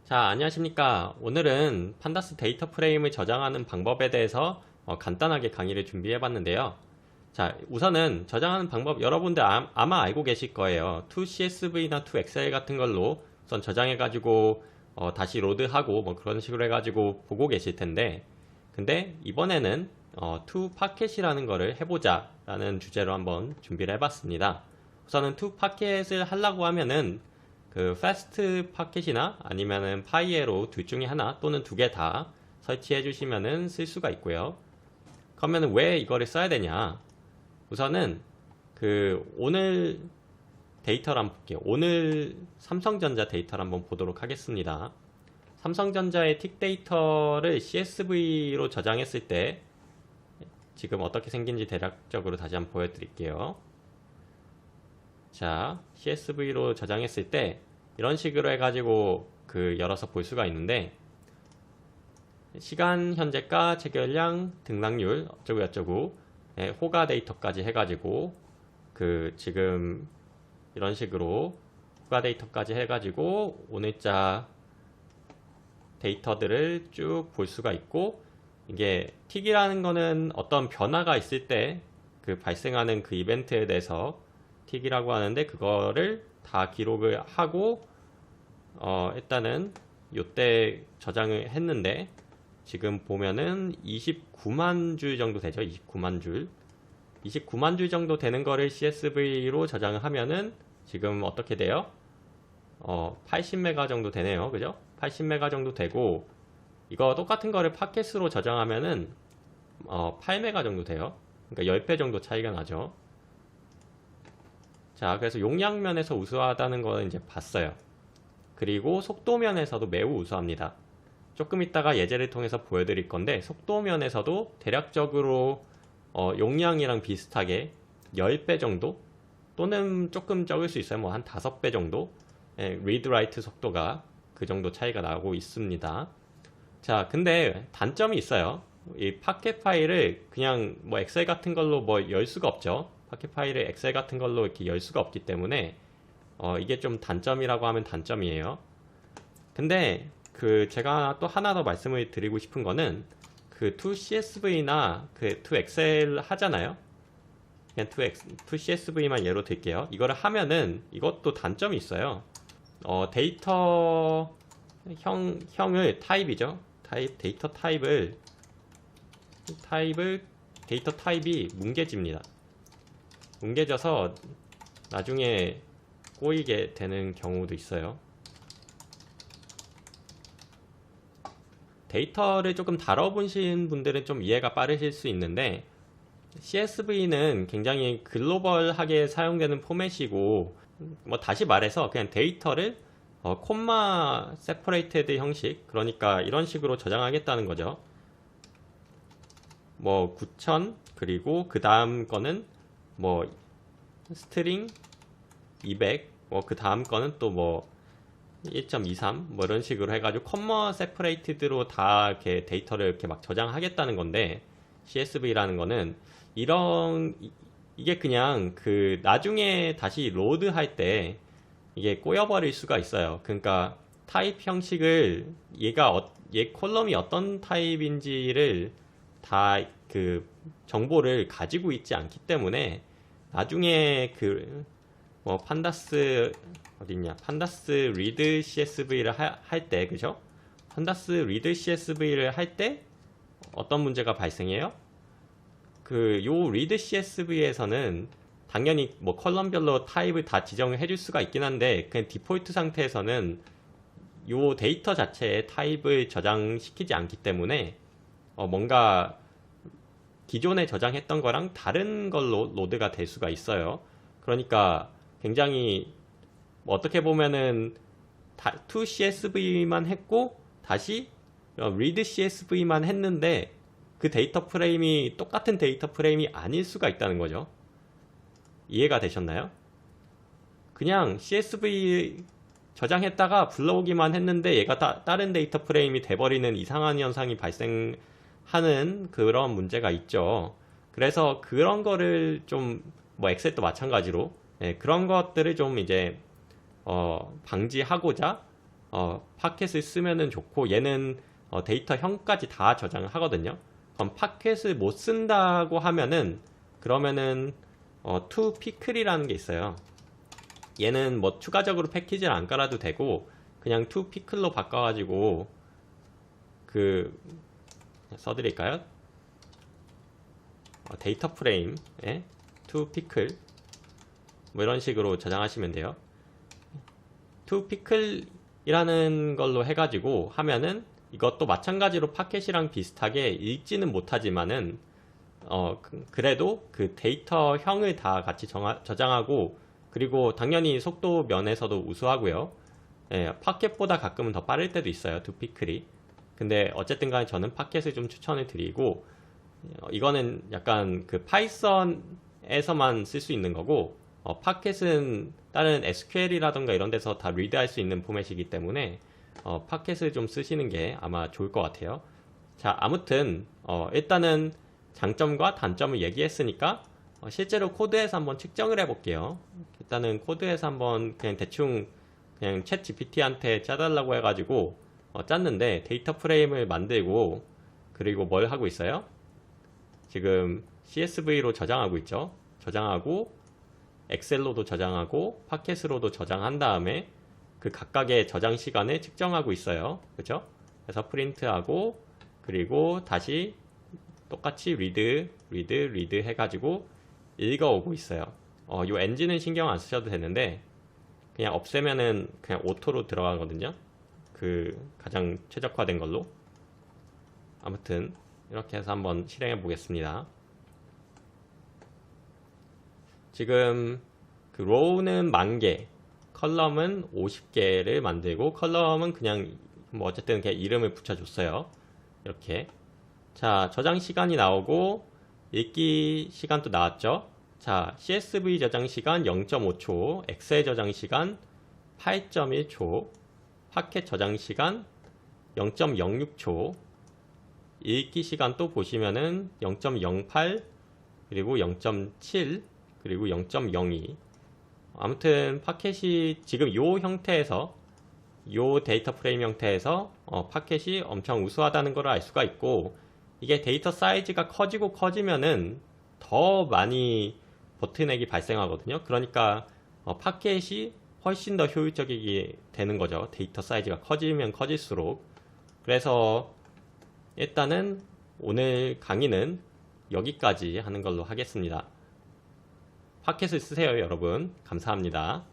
자, 안녕하십니까. 오늘은 판다스 데이터 프레임을 저장하는 방법에 대해서 간단하게 강의를 준비해 봤는데요. 자, 우선은 저장하는 방법 여러분들 아마 알고 계실 거예요. to.csv나 to.excel 같은 걸로 우선 저장해 가지고 다시 로드하고 뭐 그런 식으로 해 가지고 보고 계실 텐데, 근데 이번에는 to.packet이라는 거를 해보자 라는 주제로 한번 준비를 해봤습니다. 우선은 to.packet을 하려고 하면은 그 fast packet이나 아니면은 파이에로 둘 중에 하나 또는 두 개 다 설치해 주시면은 쓸 수가 있고요. 그러면 왜 이거를 써야 되냐? 우선은 그 오늘 데이터를 한번 볼게요. 오늘 삼성전자 데이터를 한번 보도록 하겠습니다. 삼성전자의 틱 데이터를 CSV로 저장했을 때 지금 어떻게 생긴지 대략적으로 다시 한번 보여드릴게요. 자, CSV로 저장했을 때 이런 식으로 해가지고 열어서 볼 수가 있는데, 시간, 현재가, 체결량, 등락률 어쩌고 저쩌고 호가 데이터까지 해가지고 지금 이런 식으로 호가 데이터까지 해가지고 오늘자 데이터들을 쭉 볼 수가 있고, 이게 틱이라는 거는 어떤 변화가 있을 때 발생하는 그 이벤트에 대해서 틱이라고 하는데, 그거를 다 기록을 하고 일단은 요때 저장을 했는데 지금 보면은 29만 줄 정도 되죠. 29만 줄 정도 되는 거를 CSV로 저장을 하면은 지금 어떻게 돼요? 80메가 정도 되네요. 그죠? 80메가 정도 되고, 이거 똑같은 거를 파켓으로 저장하면은 8메가 정도 돼요. 그러니까 10배 정도 차이가 나죠. 자, 그래서 용량면에서 우수하다는 거는 이제 봤어요. 그리고 속도면에서도 매우 우수합니다. 조금 이따가 예제를 통해서 보여드릴 건데, 속도면에서도 대략적으로 용량이랑 비슷하게 10배 정도 또는 조금 적을 수 있어요. 뭐 한 5배 정도 리드 라이트 속도가 그 정도 차이가 나고 있습니다. 자, 근데 단점이 있어요. 이 파켓 파일을 그냥 뭐 엑셀 같은 걸로 뭐 열 수가 없죠. 파켓 파일을 엑셀 같은 걸로 이렇게 열 수가 없기 때문에 이게 좀 단점이라고 하면 단점이에요. 근데 제가 또 하나 더 말씀을 드리고 싶은 거는 to CSV나 to Excel 하잖아요. 그냥 to CSV만 예로 들게요. 이거를 하면은 이것도 단점이 있어요. 데이터 형을 타입이죠. 데이터 타입이 뭉개집니다. 뭉개져서 나중에 꼬이게 되는 경우도 있어요. 데이터를 조금 다뤄보신 분들은 좀 이해가 빠르실 수 있는데, CSV는 굉장히 글로벌하게 사용되는 포맷이고, 뭐 다시 말해서 그냥 데이터를 콤마 세퍼레이티드 형식, 그러니까 이런 식으로 저장하겠다는 거죠. 뭐 9000, 그리고 그 다음 거는 뭐 스트링 200, 뭐 그 다음 거는 또 뭐 1.23, 뭐 이런 식으로 해가지고 컴마 세퍼레이티드로 다 이렇게 데이터를 이렇게 막 저장하겠다는 건데, CSV라는 거는 이게 그냥 나중에 다시 로드할 때 이게 꼬여버릴 수가 있어요. 그러니까 타입 형식을 얘 콜럼이 어떤 타입인지를 다 정보를 가지고 있지 않기 때문에 나중에 뭐 판다스 어딨냐, 판다스 리드 CSV를 할 때, 그죠? 판다스 리드 CSV를 할 때 어떤 문제가 발생해요? 요 리드 CSV에서는 당연히 뭐 컬럼별로 타입을 다 지정을 해줄 수가 있긴 한데, 그냥 디폴트 상태에서는 요 데이터 자체에 타입을 저장시키지 않기 때문에 뭔가 기존에 저장했던 거랑 다른 걸로 로드가 될 수가 있어요. 그러니까 굉장히 어떻게 보면은 to CSV만 했고 다시 read CSV만 했는데 그 데이터 프레임이 똑같은 데이터 프레임이 아닐 수가 있다는 거죠. 이해가 되셨나요? 그냥 CSV 저장했다가 불러오기만 했는데 얘가 다른 데이터 프레임이 돼버리는 이상한 현상이 발생하는 그런 문제가 있죠. 그래서 그런 거를 좀, 뭐 엑셀도 마찬가지로 그런 것들을 좀 이제 방지하고자 파켓을 쓰면은 좋고, 얘는 데이터형까지 다 저장하거든요. 그럼 파켓을 못 쓴다고 하면은, 그러면은 toPickle이라는 게 있어요. 얘는 뭐 추가적으로 패키지를 안 깔아도 되고, 그냥 toPickle로 바꿔가지고 써드릴까요? 데이터 프레임에 toPickle 뭐 이런 식으로 저장하시면 돼요. toPickle이라는 걸로 해가지고 하면은, 이것도 마찬가지로 파켓이랑 비슷하게 읽지는 못하지만은 그래도 그 데이터형을 다 같이 저장하고, 그리고 당연히 속도 면에서도 우수하고요. 예, 파켓보다 가끔은 더 빠를 때도 있어요, toPickle이. 근데 어쨌든 간에 저는 파켓을 좀 추천을 드리고, 이거는 약간 그 파이썬에서만 쓸 수 있는 거고, 파켓은 다른 SQL이라던가 이런 데서 다 리드할 수 있는 포맷이기 때문에 파켓을 좀 쓰시는 게 아마 좋을 것 같아요. 자, 아무튼 일단은 장점과 단점을 얘기했으니까 실제로 코드에서 한번 측정을 해볼게요. 일단은 코드에서 한번 그냥 대충 그냥 챗 GPT한테 짜달라고 해가지고 짰는데, 데이터 프레임을 만들고, 그리고 뭘 하고 있어요? 지금 CSV로 저장하고 있죠. 저장하고 엑셀로도 저장하고 파켓으로도 저장한 다음에 그 각각의 저장 시간을 측정하고 있어요. 그죠? 그래서 프린트하고, 그리고 다시 똑같이 리드 해가지고 읽어오고 있어요. 이 엔진은 신경 안 쓰셔도 되는데, 그냥 없애면은 그냥 오토로 들어가거든요. 그 가장 최적화된 걸로. 아무튼 이렇게 해서 한번 실행해 보겠습니다. 지금 그 로우는 10,000개, 컬럼은 50개를 만들고, 컬럼은 그냥 뭐 어쨌든 그냥 이름을 붙여줬어요. 이렇게. 자, 저장 시간이 나오고 읽기 시간도 나왔죠. 자, CSV 저장 시간 0.5초, 엑셀 저장 시간 8.1초, 파켓 저장 시간 0.06초, 읽기 시간 또 보시면은 0.08, 그리고 0.7, 그리고 0.02. 아무튼 파켓이 지금 요 형태에서, 요 데이터 프레임 형태에서 파켓이 엄청 우수하다는 걸 알 수가 있고, 이게 데이터 사이즈가 커지고 커지면은 더 많이 보트넥이 발생하거든요. 그러니까 파켓이 훨씬 더 효율적이게 되는 거죠. 데이터 사이즈가 커지면 커질수록. 그래서 일단은 오늘 강의는 여기까지 하는 걸로 하겠습니다. 파켓을 쓰세요, 여러분. 감사합니다.